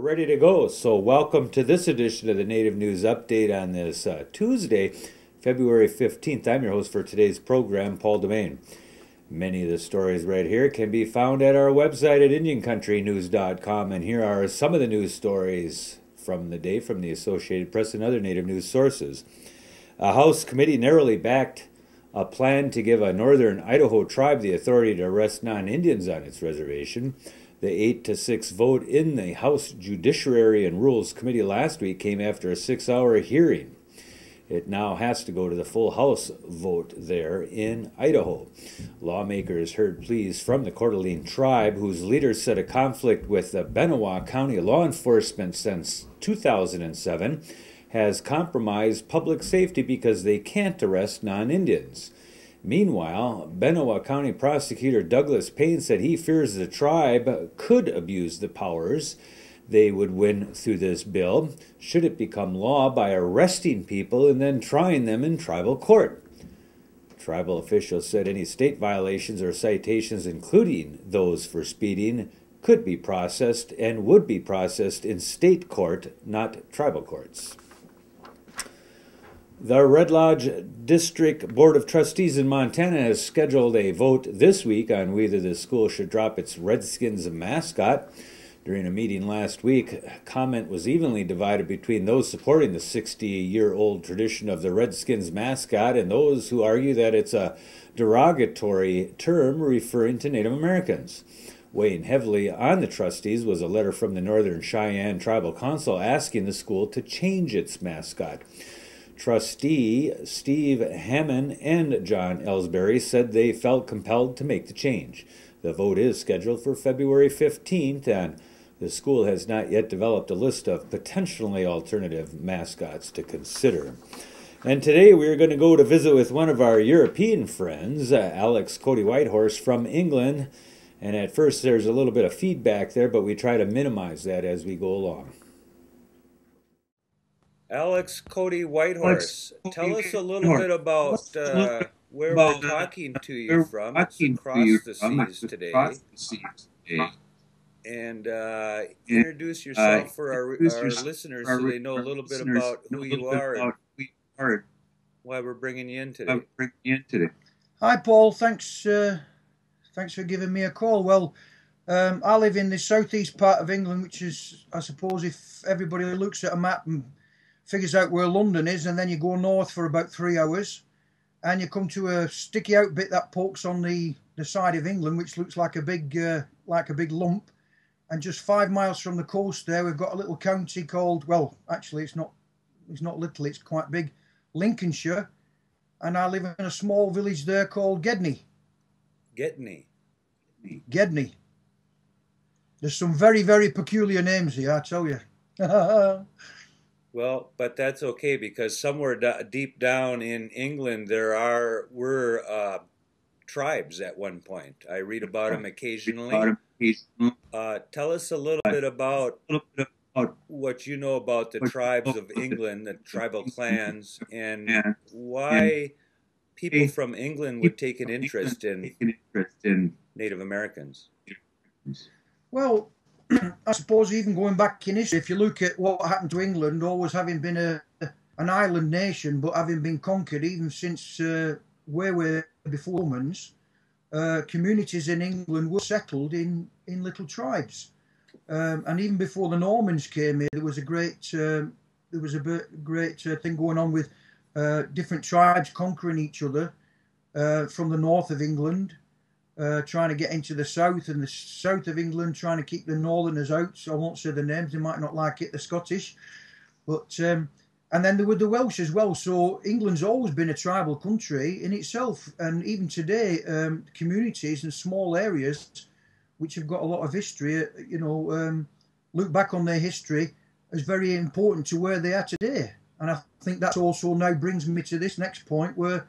ready to go. So welcome to this edition of the Native News Update on this Tuesday, February 15th. I'm your host for today's program, Paul DeMain. Many of the stories right here can be found at our website at IndianCountryNews.com, and here are some of the news stories from the day from the Associated Press and other Native news sources. A House committee narrowly backed a plan to give a northern Idaho tribe the authority to arrest non-Indians on its reservation. The 8-6 vote in the House Judiciary and Rules Committee last week came after a 6-hour hearing. It now has to go to the full House vote there in Idaho. Lawmakers heard pleas from the Coeur tribe, whose leaders said a conflict with the Benewah County law enforcement since 2007 has compromised public safety because they can't arrest non-Indians. Meanwhile, Benewah County prosecutor Douglas Payne said he fears the tribe could abuse the powers they would win through this bill should it become law by arresting people and then trying them in tribal court. Tribal officials said any state violations or citations, including those for speeding, could be processed and would be processed in state court, not tribal courts. The Red Lodge District Board of Trustees in Montana has scheduled a vote this week on whether the school should drop its Redskins mascot. During a meeting last week, comment was evenly divided between those supporting the 60-year-old tradition of the Redskins mascot and those who argue that it's a derogatory term referring to Native Americans. Weighing heavily on the trustees was a letter from the Northern Cheyenne Tribal Council asking the school to change its mascot. Trustee Steve Hammond and John Ellsbury said they felt compelled to make the change. The vote is scheduled for February 15th, and the school has not yet developed a list of potentially alternative mascots to consider. And today we are going to go to visit with one of our European friends, Cody Whitehorse from England. And at first there's a little bit of feedback there, but we try to minimize that as we go along. Cody Whitehorse, tell us a little bit about where we're talking to you from. It's across the seas today. And introduce yourself for our listeners so they know a little bit about who you are and why we're bringing you in today. Hi, Paul. Thanks for giving me a call. Well, I live in the southeast part of England, which is, I suppose, if everybody looks at a map and figures out where London is, and then you go north for about 3 hours, and you come to a sticky out bit that pokes on the side of England, which looks like a big lump. And just 5 miles from the coast there, we've got a little county called, well, actually it's not little, it's quite big, Lincolnshire. And I live in a small village there called Gedney. Gedney. There's some very, very peculiar names here, I tell you. Well, but that's okay, because somewhere deep down in England were tribes at one point. I read about them occasionally. Tell us a little bit about what you know about the tribes of England, the tribal clans, and why people from England would take an interest in Native Americans. Well, I suppose even going back in history, if you look at what happened to England, always having been an island nation, but having been conquered even since where we're before Romans, communities in England were settled in little tribes. And even before the Normans came here, there was a great thing going on with different tribes conquering each other from the north of England, trying to get into the south, and the south of England trying to keep the northerners out. So I won't say the names, they might not like it, the Scottish. But and then there were the Welsh as well. So England's always been a tribal country in itself. And even today, communities and small areas which have got a lot of history, look back on their history as very important to where they are today. And I think that also now brings me to this next point, where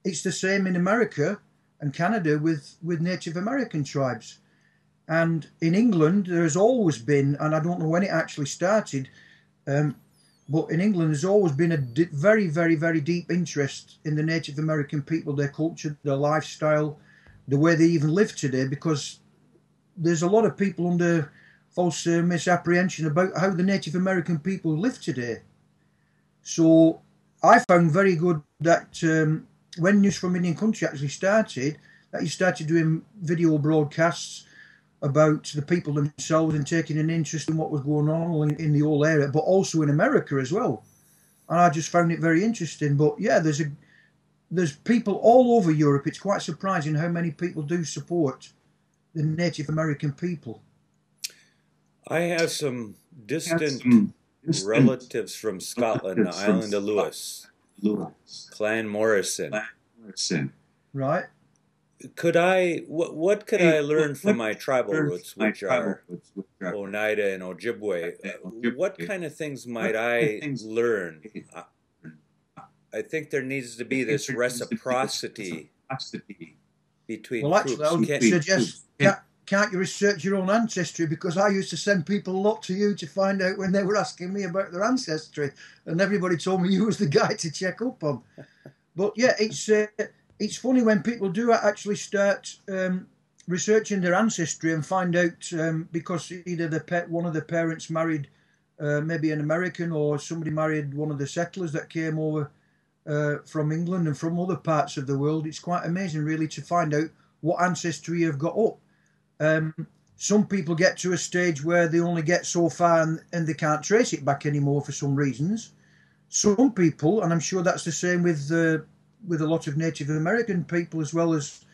it's the same in America and Canada with Native American tribes. And in England, there has always been, and I don't know when it actually started, but in England, there's always been a very, very, very deep interest in the Native American people, their culture, their lifestyle, the way they even live today, because there's a lot of people under false misapprehension about how the Native American people live today. So I found very good that when News from Indian Country actually started, that you started doing video broadcasts about the people themselves and taking an interest in what was going on in the whole area, but also in America as well. And I just found it very interesting. But yeah, there's people all over Europe. It's quite surprising how many people do support the Native American people. I have some distant relatives from Scotland, the island of Lewis, Clan Morrison. Right. What could I learn from my tribal roots, which are Oneida and Ojibwe? What kind of things might I learn? I think there needs to be this reciprocity between well, actually, troops. I would suggest, can't you research your own ancestry? Because I used to send people a lot to you to find out when they were asking me about their ancestry, and everybody told me you was the guy to check up on. But yeah, it's funny when people do actually start researching their ancestry and find out because either one of the parents married maybe an American, or somebody married one of the settlers that came over from England and from other parts of the world. It's quite amazing, really, to find out what ancestry you've got up. Some people get to a stage where they only get so far and they can't trace it back anymore for some reasons. Some people, and I'm sure that's the same with a lot of Native American people, as well as,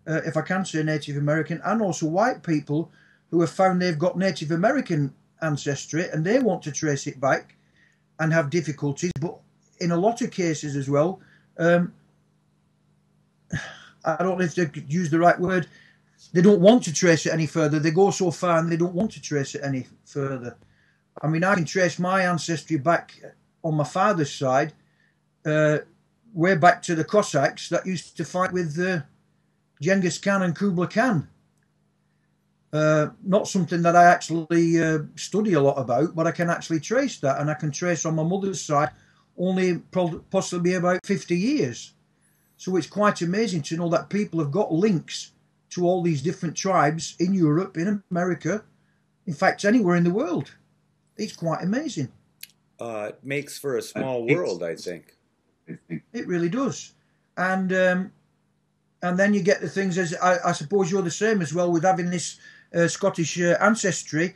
if I can say Native American, and also white people who have found they've got Native American ancestry and they want to trace it back and have difficulties. But in a lot of cases as well, I don't know if they could use the right word, they don't want to trace it any further. They go so far and they don't want to trace it any further. I mean, I can trace my ancestry back on my father's side, way back to the Cossacks that used to fight with Genghis Khan and Kublai Khan. Not something that I actually study a lot about, but I can actually trace that, and I can trace on my mother's side only possibly about 50 years. So it's quite amazing to know that people have got links to all these different tribes in Europe, in America, in fact, anywhere in the world. It's quite amazing. It makes for a small world, I think. It really does. And then you get the things, as I suppose you're the same as well, with having this Scottish ancestry.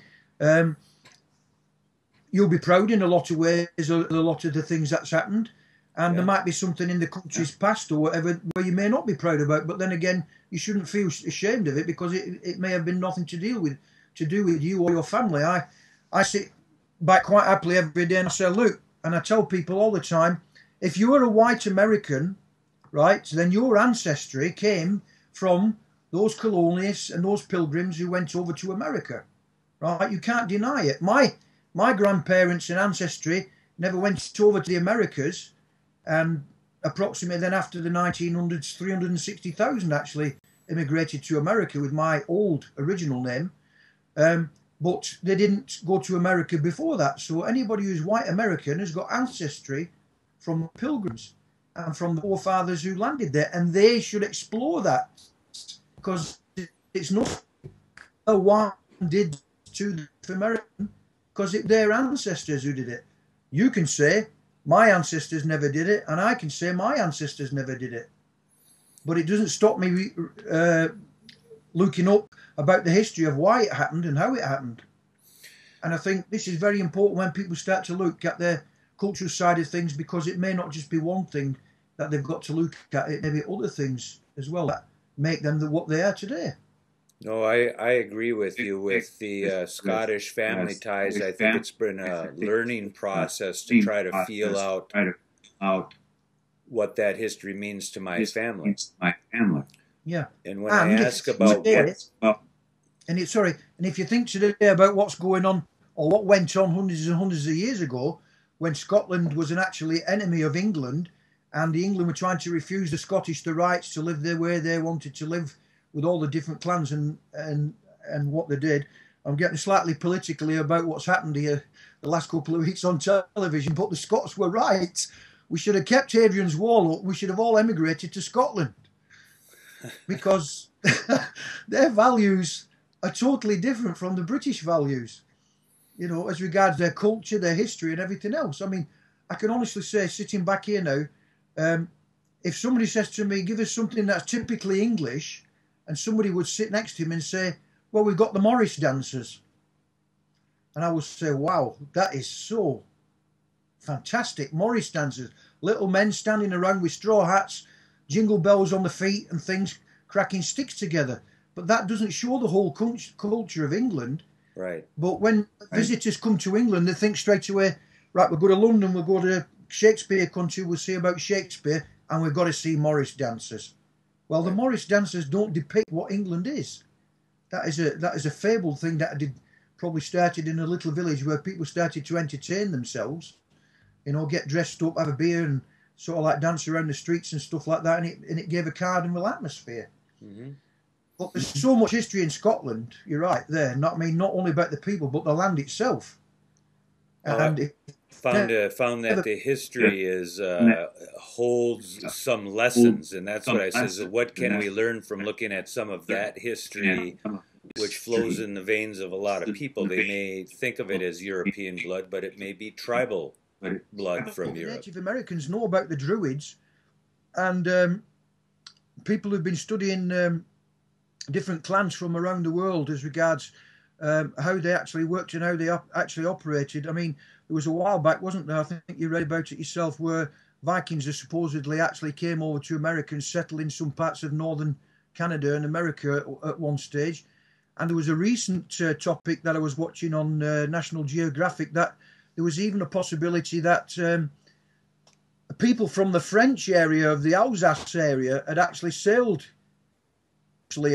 You'll be proud in a lot of ways, a lot of the things that's happened. And there might be something in the country's past or whatever where you may not be proud about. But then again, you shouldn't feel ashamed of it, because it may have been nothing to do with you or your family. I sit back quite happily every day and I say, look, and I tell people all the time, if you are a white American, right, then your ancestry came from those colonialists and those pilgrims who went over to America, right? You can't deny it. My grandparents and ancestry never went over to the Americas, and approximately then after the 1900s, 360,000 actually immigrated to America with my old original name. But they didn't go to America before that. So anybody who's white American has got ancestry from pilgrims and from the forefathers who landed there, and they should explore that, because it's not a one did to the American, because it's their ancestors who did it. You can say my ancestors never did it, and I can say my ancestors never did it, but it doesn't stop me looking up about the history of why it happened and how it happened. And I think this is very important when people start to look at their cultural side of things, because it may not just be one thing that they've got to look at, it may be other things as well that make them what they are today. No, I agree with you with the Scottish family ties. I think it's been a learning process to try to feel out what that history means to my family. Yeah. And when I ask about what... And if you think today about what's going on or what went on hundreds and hundreds of years ago, when Scotland was an actually enemy of England, and the England were trying to refuse the Scottish the rights to live the way they wanted to live, with all the different clans and what they did. I'm getting slightly politically about what's happened here the last couple of weeks on television, but the Scots were right. We should have kept Hadrian's Wall up. We should have all emigrated to Scotland, because their values are totally different from the British values, you know, as regards their culture, their history, and everything else. I mean, I can honestly say, sitting back here now, if somebody says to me, give us something that's typically English, and somebody would sit next to him and say, well, we've got the Morris dancers. And I would say, wow, that is so fantastic. Morris dancers, little men standing around with straw hats, jingle bells on the feet and things, cracking sticks together. But that doesn't show the whole culture of England. Right. But when visitors come to England, they think straight away, right, we'll go to London, we'll go to Shakespeare country, we'll see about Shakespeare, and we've got to see Morris dancers. Well, the Morris dancers don't depict what England is. That is a fabled thing that probably started in a little village where people started to entertain themselves, you know, get dressed up, have a beer, and sort of like dance around the streets and stuff like that, and it gave a cardinal atmosphere. Mm-hmm. But there's so much history in Scotland. You're right there. Not only about the people, but the land itself. And found that the history holds some lessons, and that's what I says. What can we learn from looking at some of that history, which flows in the veins of a lot of people? They may think of it as European blood, but it may be tribal blood from Europe. Native Americans know about the Druids, and people who've been studying different clans from around the world as regards how they actually worked and how they actually operated. I mean, there was a while back, wasn't there? I think you read about it yourself, where Vikings supposedly actually came over to America and settled in some parts of northern Canada and America at one stage. And there was a recent topic that I was watching on National Geographic that there was even a possibility that people from the French area of the Alsace area had actually sailed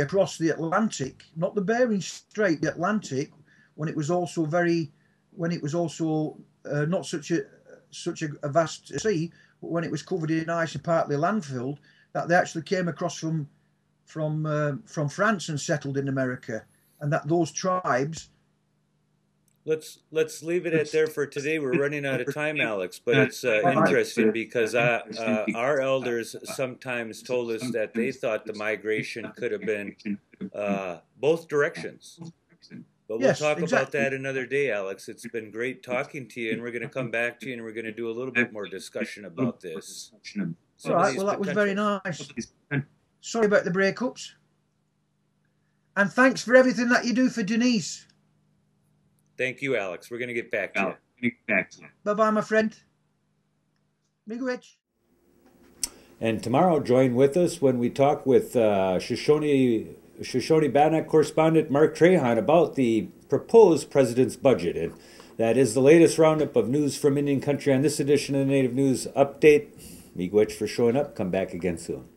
across the Atlantic, not the Bering Strait, the Atlantic, when it was also not such a vast sea, but when it was covered in ice and partly landfilled, that they actually came across from France and settled in America, and that those tribes. Let's leave it at there for today. We're running out of time, Alex, but it's interesting because our elders sometimes told us that they thought the migration could have been both directions. But we'll talk about that another day, Alex. It's been great talking to you, and we're going to come back to you, and we're going to do a little bit more discussion about this. All right, well, that was very nice. Sorry about the breakups. And thanks for everything that you do for Denise. Thank you, Alex. We're going to get back to you. Bye-bye, my friend. Miigwech. And tomorrow, join with us when we talk with Shoshone-Bannock correspondent Mark Trahan about the proposed president's budget. And that is the latest roundup of news from Indian country on this edition of the Native News Update. Miigwech for showing up. Come back again soon.